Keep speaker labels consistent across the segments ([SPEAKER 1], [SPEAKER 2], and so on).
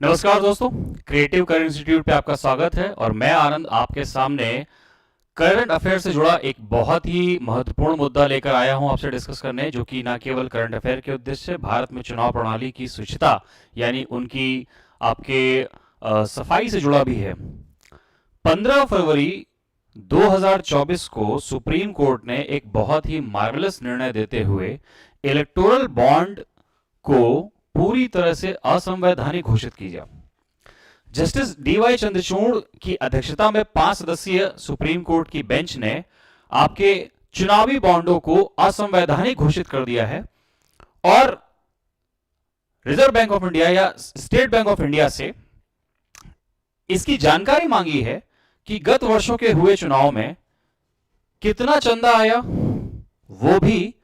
[SPEAKER 1] नमस्कार दोस्तों, creative career institute पे आपका स्वागत है और मैं आनंद आपके सामने करंट अफेयर से जुड़ा एक बहुत ही महत्वपूर्ण मुद्दा लेकर आया हूं आपसे डिस्कस करने, जो कि न केवल करंट अफेयर के उद्देश्य से भारत में चुनाव प्रणाली की शुचिता यानी उनकी आपके सफाई से जुड़ा भी है। 15 फरवरी 2024 को सुप्रीम कोर्ट ने एक बहुत ही मार्वलस निर्णय देते हुए इलेक्टोरल बॉन्ड को पूरी तरह से असंवैधानिक घोषित किया। जस्टिस डीवाई चंद्रचूड़ की अध्यक्षता में 5 सदस्यीय सुप्रीम कोर्ट की बेंच ने आपके चुनावी बॉन्डों को असंवैधानिक घोषित कर दिया है और रिजर्व बैंक ऑफ इंडिया या स्टेट बैंक ऑफ इंडिया से इसकी जानकारी मांगी है कि गत वर्षों के हुए चुनाव में कितना चंदा आया, वो भी,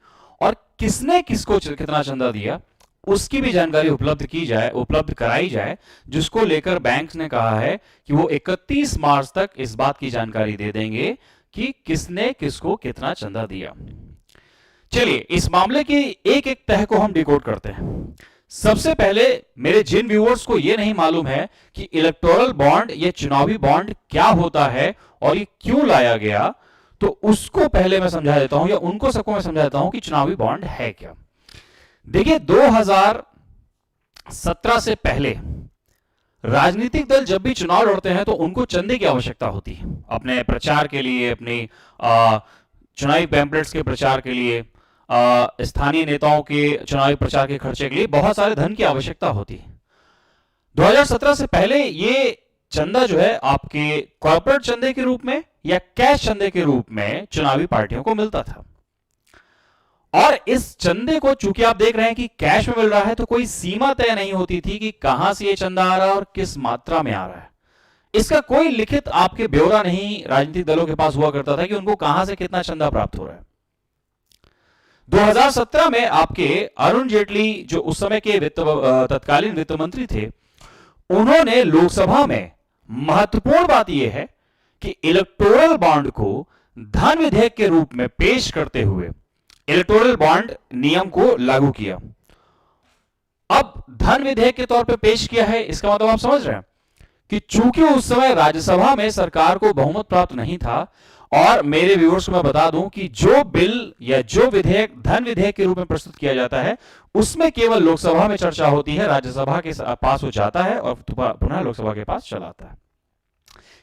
[SPEAKER 1] और किसने किसको कितना चंदा दिया उसकी भी जानकारी उपलब्ध कराई जाए, जिसको लेकर बैंक ने कहा है कि वो 31 मार्च तक इस बात की जानकारी दे देंगे कि किसने किसको कितना चंदा दिया। चलिए इस मामले की एक एक तह को हम डिकोड करते हैं। सबसे पहले मेरे जिन व्यूअर्स को यह नहीं मालूम है कि इलेक्टोरल बॉन्ड या चुनावी बॉन्ड क्या होता है और ये क्यों लाया गया, तो उसको पहले मैं समझा देता हूं या उनको सबको मैं समझा देता हूं कि चुनावी बॉन्ड है क्या। देखिए 2017 से पहले राजनीतिक दल जब भी चुनाव लड़ते हैं तो उनको चंदे की आवश्यकता होती है अपने प्रचार के लिए, अपनी चुनावी पैम्पलेट्स के प्रचार के लिए, स्थानीय नेताओं के चुनावी प्रचार के खर्चे के लिए बहुत सारे धन की आवश्यकता होती है। 2017 से पहले ये चंदा जो है आपके कॉर्पोरेट चंदे के रूप में या कैश चंदे के रूप में चुनावी पार्टियों को मिलता था। और इस चंदे को चूंकि आप देख रहे हैं कि कैश में मिल रहा है तो कोई सीमा तय नहीं होती थी कि कहां से ये चंदा आ रहा है और किस मात्रा में आ रहा है। इसका कोई लिखित आपके ब्यौरा नहीं राजनीतिक दलों के पास हुआ करता था कि उनको कहां से कितना चंदा प्राप्त हो रहा है। 2017 में आपके अरुण जेटली जो उस समय के तत्कालीन वित्त मंत्री थे, उन्होंने लोकसभा में महत्वपूर्ण बात यह है कि इलेक्टोरल बॉन्ड को धन विधेयक के रूप में पेश करते हुए इलेक्टोरल बॉन्ड नियम को लागू किया। अब धन विधेयक के तौर पे पेश किया है, इसका मतलब आप समझ रहे हैं कि चूंकि उस समय राज्यसभा में सरकार को बहुमत प्राप्त नहीं था, और मेरे व्यूअर्स को मैं बता दूं कि जो बिल या जो विधेयक धन विधेयक के रूप में प्रस्तुत किया जाता है उसमें केवल लोकसभा में चर्चा होती है, राज्यसभा के पास हो जाता है और पुनः लोकसभा के पास चला आता है।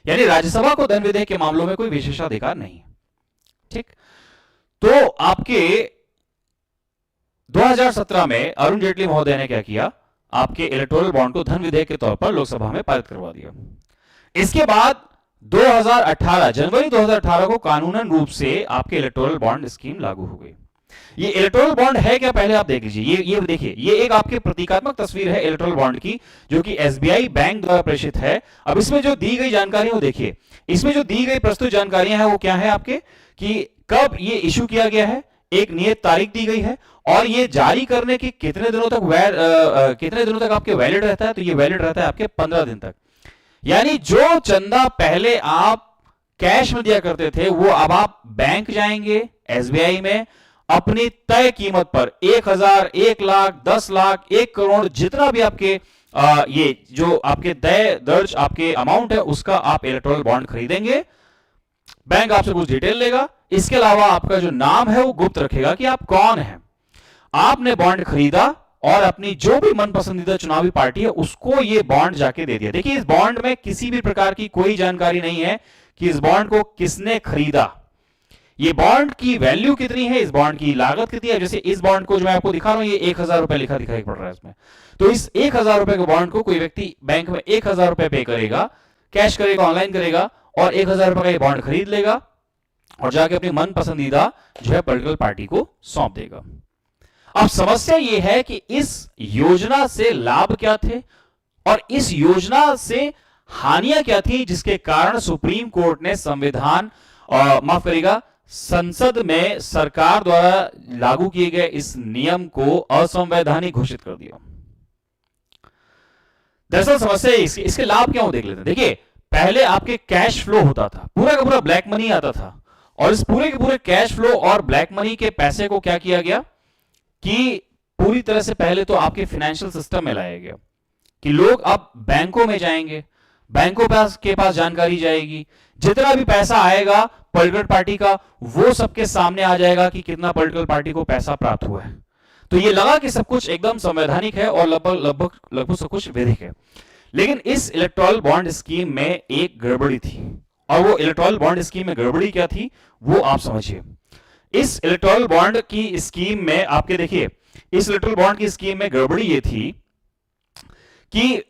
[SPEAKER 1] यानी राज्यसभा को धन विधेयक के मामलों में कोई विशेषाधिकार नहीं। ठीक, तो आपके 2017 में अरुण जेटली महोदय ने क्या किया, आपके इलेक्टोरल बॉन्ड को धन विधेयक के तौर पर लोकसभा में पारित करवा दिया। इसके बाद 2018 जनवरी 2018 को कानूनन रूप से आपके इलेक्टोरल बॉन्ड स्कीम लागू हो गई। ये इलेक्टोरल बॉन्ड है क्या, पहले आप देख लीजिए। ये देखिए, ये एक आपकी प्रतीकात्मक तस्वीर है इलेक्टोरल बॉन्ड की, जो कि एसबीआई बैंक द्वारा प्रेषित है। अब इसमें जो दी गई जानकारी वो देखिए, इसमें जो दी गई प्रस्तुत जानकारियां हैं वो क्या है आपके, कि कब ये इशू किया गया है, एक नियत तारीख दी गई है, और ये जारी करने की कितने दिनों तक आपके वैलिड रहता है, तो ये वैलिड रहता है आपके 15 दिन तक। यानी जो चंदा पहले आप कैश में दिया करते थे वो अब आप बैंक जाएंगे एसबीआई में, अपनी तय कीमत पर 1000, 1 लाख, 10 लाख, 1 करोड़, जितना भी आपके ये जो आपके तय दर्ज आपके अमाउंट है उसका आप इलेक्टोरल बॉन्ड खरीदेंगे। बैंक आपसे कुछ डिटेल लेगा, इसके अलावा आपका जो नाम है वो गुप्त रखेगा कि आप कौन हैं। आपने बॉन्ड खरीदा और अपनी जो भी मन पसंदीदा चुनावी पार्टी है उसको ये बॉन्ड जाके दे दिया। देखिए इस बॉन्ड में किसी भी प्रकार की कोई जानकारी नहीं है कि इस बॉन्ड को किसने खरीदा, ये बॉन्ड की वैल्यू कितनी है, इस बॉन्ड की लागत कितनी है। जैसे इस बॉन्ड को जो मैं आपको दिखा रहा हूं, ये 1000 रुपए लिखा दिखाई पड़ रहा है इसमें, तो इस 1000 रुपए के बॉन्ड को कोई व्यक्ति बैंक में 1000 रुपए पे करेगा, कैश करेगा, ऑनलाइन करेगा, और 1000 रुपए का ये बॉन्ड खरीद लेगा और जाके अपनी मन पसंदीदा जो है पॉलिटिकल पार्टी को सौंप देगा। अब समस्या यह है कि इस योजना से लाभ क्या थे और इस योजना से हानियां क्या थी, जिसके कारण सुप्रीम कोर्ट ने संविधान माफ करेगा संसद में सरकार द्वारा लागू किए गए इस नियम को असंवैधानिक घोषित कर दिया। दरअसल समस्या इसके लाभ क्या हो देख लेते हैं। देखिए पहले आपके कैश फ्लो होता था, पूरा का पूरा ब्लैक मनी आता था, और इस पूरे के पूरे कैश फ्लो और ब्लैक मनी के पैसे को क्या किया गया कि पूरी तरह से पहले तो आपके फाइनेंशियल सिस्टम में लाया गया कि लोग अब बैंकों में जाएंगे, बैंकों के पास जानकारी जाएगी, जितना भी पैसा आएगा पॉलिटिकल पार्टी का वो सबके सामने आ जाएगा कि कितना पॉलिटिकल पार्टी को पैसा प्राप्त हुआ है। तो ये लगा कि सब कुछ एकदम संवैधानिक है और लगभग सब कुछ विधिक है। लेकिन इस इलेक्टोरल बॉन्ड स्कीम में एक गड़बड़ी थी, और वो इलेक्टोरल बॉन्ड स्कीम में गड़बड़ी क्या थी वो आप समझिए। इस इलेक्टोरल बॉन्ड की स्कीम में आपके देखिए, इस इलेक्टोरल बॉन्ड की स्कीम में गड़बड़ी ये थी कि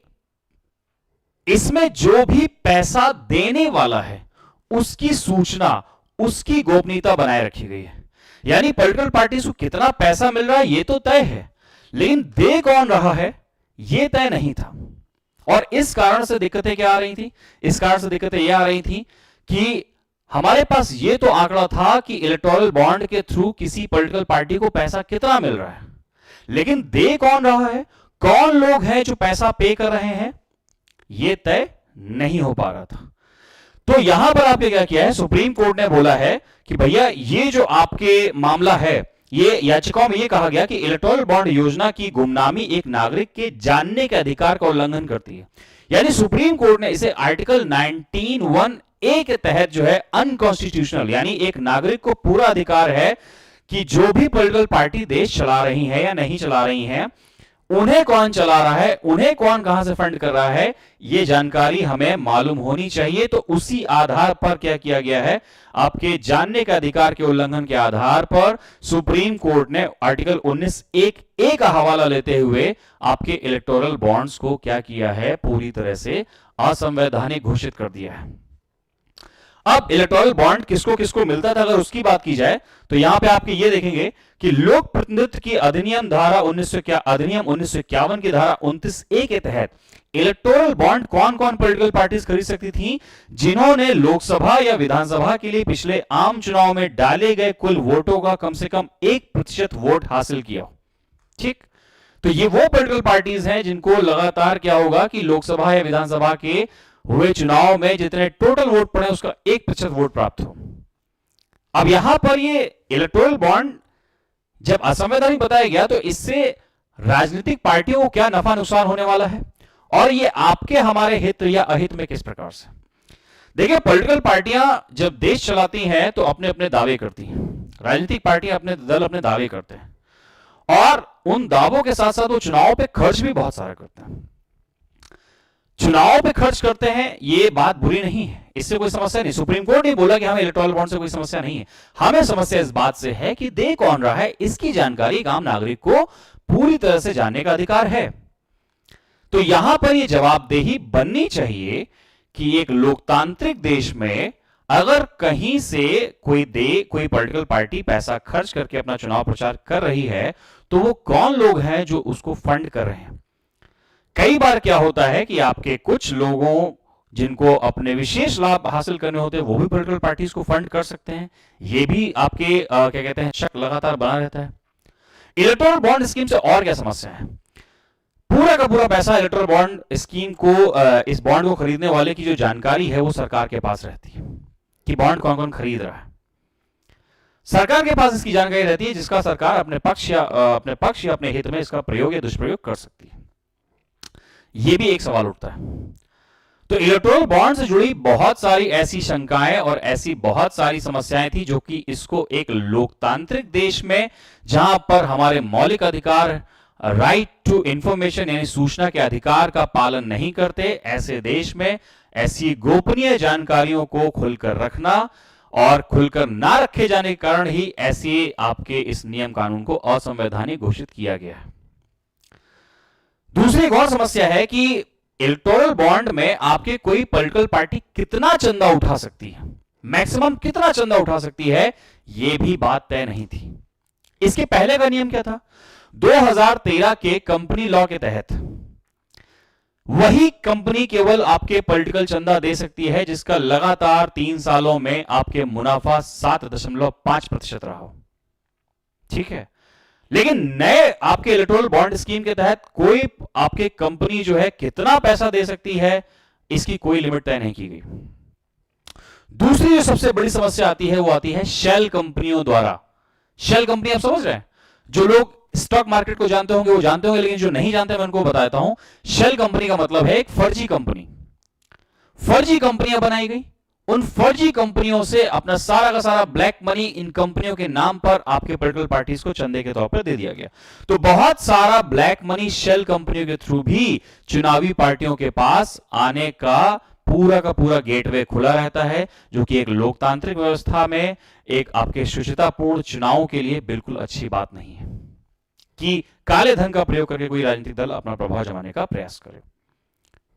[SPEAKER 1] इसमें जो भी पैसा देने वाला है उसकी सूचना, उसकी गोपनीयता बनाए रखी गई है। यानी पॉलिटिकल पार्टीज को कितना पैसा मिल रहा है ये तो तय है, लेकिन दे कौन रहा है ये तय नहीं था। और इस कारण से दिक्कतें क्या आ रही थी? इस कारण से दिक्कतें ये आ रही थी कि हमारे पास ये तो आंकड़ा था कि इलेक्टोरल बॉन्ड के थ्रू किसी पॉलिटिकल पार्टी को पैसा कितना मिल रहा है, लेकिन दे कौन रहा है, कौन लोग हैं जो पैसा पे कर रहे हैं, यह तय नहीं हो पा रहा था। तो यहां पर आपने क्या किया है, सुप्रीम कोर्ट ने बोला है कि भैया ये जो आपके मामला है, ये याचिकाओं में ये कहा गया कि इलेक्टोरल बॉन्ड योजना की गुमनामी एक नागरिक के जानने के अधिकार का उल्लंघन करती है। यानी सुप्रीम कोर्ट ने इसे आर्टिकल 19(1)(a) के तहत जो है अनकॉन्स्टिट्यूशनल, यानी एक नागरिक को पूरा अधिकार है कि जो भी पॉलिटिकल पार्टी देश चला रही है या नहीं चला रही है, उन्हें कौन चला रहा है, उन्हें कौन कहां से फंड कर रहा है, यह जानकारी हमें मालूम होनी चाहिए। तो उसी आधार पर क्या किया गया है, आपके जानने का अधिकार के उल्लंघन के आधार पर सुप्रीम कोर्ट ने आर्टिकल 19(1)(a) का हवाला लेते हुए आपके इलेक्टोरल बॉन्ड्स को क्या किया है, पूरी तरह से असंवैधानिक घोषित कर दिया है। अब इलेक्टोरल बॉन्ड किसको किसको मिलता था अगर उसकी बात की जाए, तो यहां पे आपके ये देखेंगे कि लोक प्रतिनिधित्व की अधिनियम धारा 1951 की धारा 29(a) के तहत इलेक्टोरल बॉन्ड कौन कौन पॉलिटिकल पार्टीज खरीद सकती थी, जिन्होंने लोकसभा या विधानसभा के लिए पिछले आम चुनाव में डाले गए कुल वोटों का कम से कम 1% वोट हासिल किया। ठीक, तो ये वो पॉलिटिकल पार्टीज हैं जिनको लगातार क्या होगा कि लोकसभा या विधानसभा के हुए चुनाव में जितने टोटल वोट पड़े उसका 1% वोट प्राप्त हो। अब यहां पर ये इलेक्टोरल बॉन्ड जब असंवैधानिक बताया गया, तो इससे राजनीतिक पार्टियों को क्या नफा नुकसान होने वाला है, और ये आपके हमारे हित या अहित में किस प्रकार से। देखिए, पॉलिटिकल पार्टियां जब देश चलाती हैं तो अपने अपने दावे करती हैं, राजनीतिक पार्टियां अपने दल अपने दावे करते हैं, और उन दावों के साथ साथ वो चुनाव पे खर्च भी बहुत सारा करते हैं। चुनाव पे खर्च करते हैं, ये बात बुरी नहीं है, इससे कोई समस्या नहीं। सुप्रीम कोर्ट ने बोला कि हमें इलेक्टोरल बॉन्ड से कोई समस्या नहीं है, हमें समस्या इस बात से है कि दे कौन रहा है, इसकी जानकारी एक आम नागरिक को पूरी तरह से जानने का अधिकार है। तो यहां पर यह जवाबदेही बननी चाहिए कि एक लोकतांत्रिक देश में अगर कहीं से कोई पॉलिटिकल पार्टी पैसा खर्च करके अपना चुनाव प्रचार कर रही है, तो वो कौन लोग हैं जो उसको फंड कर रहे हैं। कई बार क्या होता है कि आपके कुछ लोगों जिनको अपने विशेष लाभ हासिल करने होते हैं, वो भी पॉलिटिकल पार्टीज को फंड कर सकते हैं। ये भी आपके क्या कहते हैं, शक लगातार बना रहता है। इलेक्टोरल बॉन्ड स्कीम से और क्या समस्या है, पूरा का पूरा पैसा इलेक्टोरल बॉन्ड स्कीम को, इस बॉन्ड को खरीदने वाले की जो जानकारी है वो सरकार के पास रहती है कि बॉन्ड कौन कौन खरीद रहा है। सरकार के पास इसकी जानकारी रहती है, जिसका सरकार अपने पक्ष या अपने हित में इसका प्रयोग या दुष्प्रयोग कर सकती है। यह भी एक सवाल उठता है। तो इलेक्टोरल बॉन्ड से जुड़ी बहुत सारी ऐसी शंकाएं और ऐसी बहुत सारी समस्याएं थी जो कि इसको एक लोकतांत्रिक देश में, जहां पर हमारे मौलिक अधिकार, राइट टू इंफॉर्मेशन यानी सूचना के अधिकार का पालन नहीं करते, ऐसे देश में ऐसी गोपनीय जानकारियों को खुलकर रखना और खुलकर ना रखे जाने के कारण ही ऐसे आपके इस नियम कानून को असंवैधानिक घोषित किया गया है। दूसरी एक और समस्या है कि इलेक्टोरल बॉन्ड में आपके कोई पॉलिटिकल पार्टी कितना चंदा उठा सकती है, मैक्सिमम कितना चंदा उठा सकती है, यह भी बात तय नहीं थी। इसके पहले का नियम क्या था, 2013 के कंपनी लॉ के तहत वही कंपनी केवल आपके पॉलिटिकल चंदा दे सकती है जिसका लगातार 3 सालों में आपके मुनाफा 7.5% रहा हो। ठीक है, लेकिन नए आपके इलेक्टोरल बॉन्ड स्कीम के तहत कोई आपके कंपनी जो है कितना पैसा दे सकती है, इसकी कोई लिमिट तय नहीं की गई। दूसरी जो सबसे बड़ी समस्या आती है वो आती है शेल कंपनियों द्वारा। शेल कंपनी आप समझ रहे हैं, जो लोग स्टॉक मार्केट को जानते होंगे वो जानते होंगे, लेकिन जो नहीं जानते मैं उनको बताता हूं। शेल कंपनी का मतलब है एक फर्जी कंपनी। फर्जी कंपनियां बनाई गई, उन फर्जी कंपनियों से अपना सारा का सारा ब्लैक मनी इन कंपनियों के नाम पर आपके पॉलिटिकल पार्टीज को चंदे के तौर पर दे दिया गया। तो बहुत सारा ब्लैक मनी शेल कंपनियों के थ्रू भी चुनावी पार्टियों के पास आने का पूरा गेटवे खुला रहता है, जो कि एक लोकतांत्रिक व्यवस्था में एक आपके शुचितापूर्ण चुनावों के लिए बिल्कुल अच्छी बात नहीं है कि काले धन का प्रयोग करके कोई राजनीतिक दल अपना प्रभाव जमाने का प्रयास करे।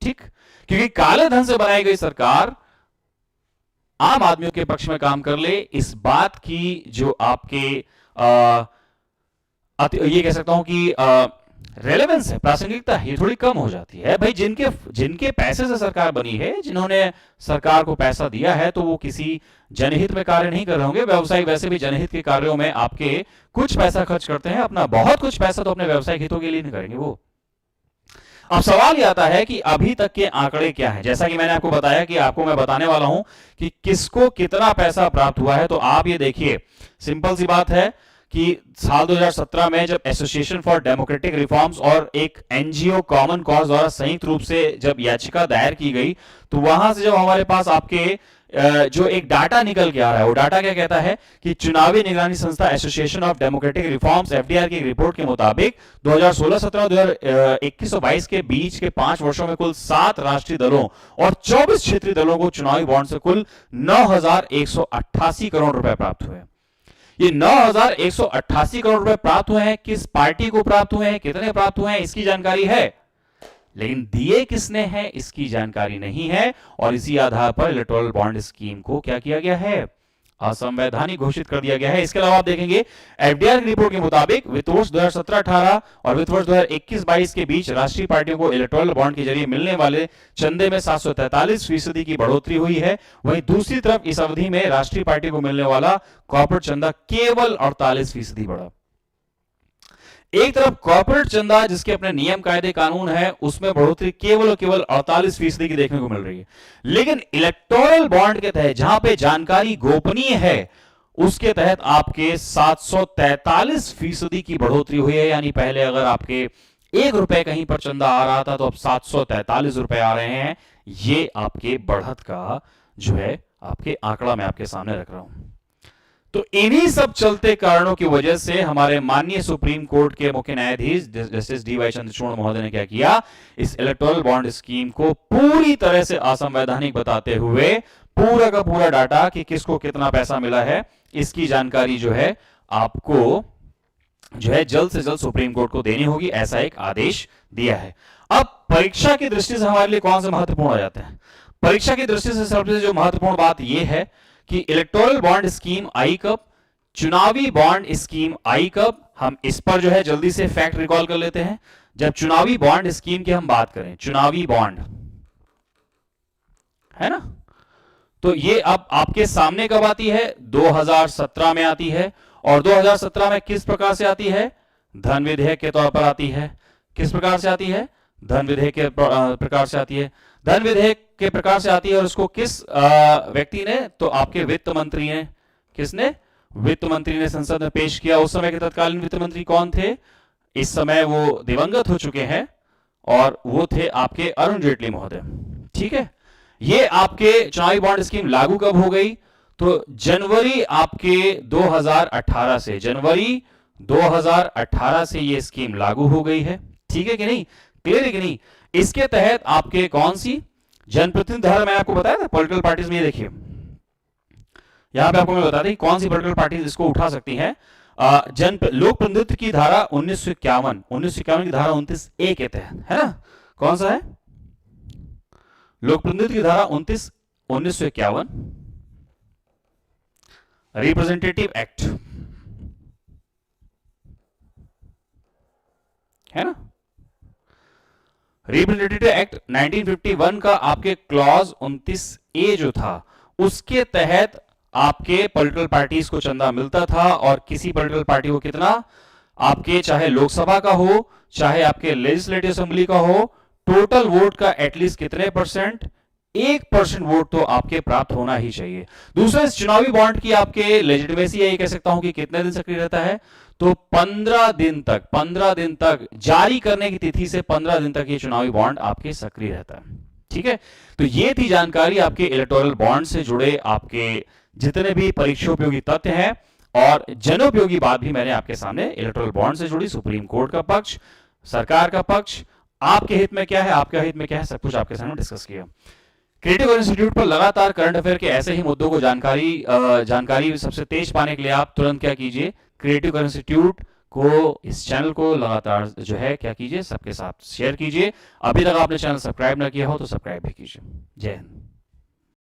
[SPEAKER 1] ठीक, क्योंकि काले धन से बनाई गई सरकार आम आदमियों के पक्ष में काम कर ले, इस बात की जो आपके ये कह सकता हूं कि रेलेवेंस है, प्रासंगिकता ये थोड़ी कम हो जाती है। भाई जिनके पैसे से सरकार बनी है, जिन्होंने सरकार को पैसा दिया है, तो वो किसी जनहित में कार्य नहीं कर रहे होंगे। व्यवसायी वैसे भी जनहित के कार्यों में आपके कुछ पैसा खर्च करते हैं, अपना बहुत कुछ पैसा तो अपने व्यवसायिक हितों के लिए नहीं करेंगे वो। अब सवाल यह आता है कि अभी तक के आंकड़े क्या हैं। जैसा कि मैंने आपको बताया कि आपको मैं बताने वाला हूं कि किसको कितना पैसा प्राप्त हुआ है। तो आप ये देखिए, सिंपल सी बात है कि साल 2017 में जब एसोसिएशन फॉर डेमोक्रेटिक रिफॉर्म्स और एक एनजीओ कॉमन कॉज द्वारा संयुक्त रूप से जब याचिका दायर की गई, तो वहां से जब हमारे पास आपके जो एक डाटा निकल के आ रहा है, वो डाटा क्या कहता है कि चुनावी निगरानी संस्था association of democratic reforms FDR की एक रिपोर्ट के मुताबिक 2016-17 और 2021-22 के बीच के 5 वर्षों में कुल 7 राष्ट्रीय दलों और 24 क्षेत्रीय दलों को चुनावी बॉन्ड से कुल 9,188 करोड़ रुपए प्राप्त हुए। ये 9,188 करोड़ रुपए प्राप्त हुए हैं, किस पार्टी को प्राप्त हुए हैं, कितने प्राप्त हुए हैं, इसकी जानकारी है, लेकिन दिए किसने हैं इसकी जानकारी नहीं है। और इसी आधार पर इलेक्टोरल बॉन्ड स्कीम को क्या किया गया है, असंवैधानिक घोषित कर दिया गया है। इसके अलावा आप देखेंगे एफडीआर की रिपोर्ट के मुताबिक वित्त वर्ष 2017-18 और वित्त वर्ष 2021-22 के बीच राष्ट्रीय पार्टियों को इलेक्टोरल बॉन्ड के जरिए मिलने वाले चंदे में 743% की बढ़ोतरी हुई है। वहीं दूसरी तरफ इस अवधि में राष्ट्रीय पार्टी को मिलने वाला कॉर्पोरेट चंदा केवल 48% बढ़ा। एक तरफ कॉर्पोरेट चंदा जिसके अपने नियम कायदे कानून है, उसमें बढ़ोतरी केवल और केवल 48% की देखने को मिल रही है। लेकिन इलेक्टोरल बॉन्ड के तहत जहां पे जानकारी गोपनीय है, उसके तहत आपके 743% की बढ़ोतरी हुई है। यानी पहले अगर आपके 1 रुपए कहीं पर चंदा आ रहा था, तो अब 743 रुपए आ रहे हैं। ये आपके बढ़त का जो है आपके आंकड़ा मैं आपके सामने रख रहा हूं। तो इन्हीं सब चलते कारणों की वजह से हमारे माननीय सुप्रीम कोर्ट के मुख्य न्यायाधीश जस्टिस डी.वाई. चंद्रचूड़ महोदय ने क्या किया, इस इलेक्टोरल बॉन्ड स्कीम को पूरी तरह से असंवैधानिक बताते हुए पूरा का पूरा डाटा कि किसको कितना पैसा मिला है, इसकी जानकारी जो है आपको जो है जल्द से जल्द सुप्रीम कोर्ट को देनी होगी, ऐसा एक आदेश दिया है। अब परीक्षा की दृष्टि से हमारे लिए कौन से महत्वपूर्ण आ जाते हैं। परीक्षा की दृष्टि से सबसे जो महत्वपूर्ण बात यह है कि इलेक्टोरल बॉन्ड स्कीम आई कब, चुनावी बॉन्ड स्कीम आई कब। हम इस पर जो है जल्दी से फैक्ट रिकॉल कर लेते हैं। जब चुनावी बॉन्ड स्कीम की हम बात करें, चुनावी बॉन्ड है ना, तो ये अब आपके सामने कब आती है, 2017 में आती है। और 2017 में किस प्रकार से आती है, धन विधेयक के तौर पर आती है। किस प्रकार से आती है, धन विधेयक के प्रकार से आती है। धन विधेयक के प्रकार से आती है और उसको किस व्यक्ति ने, तो आपके वित्त मंत्री ने, किसने, वित्त मंत्री ने संसद में पेश किया। उस समय के तत्कालीन वित्त मंत्री कौन थे, इस समय वो दिवंगत हो चुके हैं और वो थे आपके अरुण जेटली महोदय। ठीक है, ये आपके चुनावी बॉन्ड स्कीम लागू कब हो गई, तो जनवरी आपके 2018 से, जनवरी 2018 से ये स्कीम लागू हो गई है। ठीक है कि नहीं, क्लियर है कि नहीं। इसके तहत आपके कौन सी जनप्रतिनिधि धारा, मैं आपको बताया था पॉलिटिकल पार्टीज में, ये देखिए यहां पे आपको मैं बता दें कौन सी पॉलिटिकल पार्टीज इसको उठा सकती हैं। लोक प्रतिनिधित्व की धारा 1951 की धारा 29A के तहत, है ना, कौन सा है, लोक प्रतिनिधित्व की धारा 1951, रिप्रेजेंटेटिव एक्ट, है ना, रिप्रेजेंटेटिव एक्ट 1951 का आपके क्लॉज 29A जो था, उसके तहत आपके पॉलिटिकल पार्टीज को चंदा मिलता था। और किसी पॉलिटिकल पार्टी को कितना, आपके चाहे लोकसभा का हो चाहे आपके लेजिस्लेटिव असेंबली का हो, टोटल वोट का एटलीस्ट कितने %, 1% वोट तो आपके प्राप्त होना ही चाहिए। दूसरा, इस चुनावी बॉन्ड की आपके लेजिटिमेसी यही कह सकता हूं कि कितने दिन सक्रिय रहता है, तो 15 दिन तक जारी करने की तिथि से 15 दिन तक ये चुनावी बॉन्ड आपके सक्रिय रहता है। ठीक है, तो ये थी जानकारी आपके इलेक्टोरल बॉन्ड से जुड़े आपके जितने भी परीक्षोपयोगी तथ्य हैं, और जनोपयोगी बात भी मैंने आपके सामने इलेक्टोरल बॉन्ड से जुड़ी सुप्रीम कोर्ट का पक्ष, सरकार का पक्ष, आपके हित में क्या है, आपके हित में क्या है, सब कुछ आपके सामने डिस्कस किया। क्रिएटिव इंस्टीट्यूट पर लगातार करंट अफेयर के ऐसे ही मुद्दों को जानकारी सबसे तेज पाने के लिए आप तुरंत क्या कीजिए, क्रिएटिव इंस्टीट्यूट को, इस चैनल को लगातार जो है क्या कीजिए, सबके साथ शेयर कीजिए। अभी तक आपने चैनल सब्सक्राइब ना किया हो तो सब्सक्राइब भी कीजिए। जय हिंद।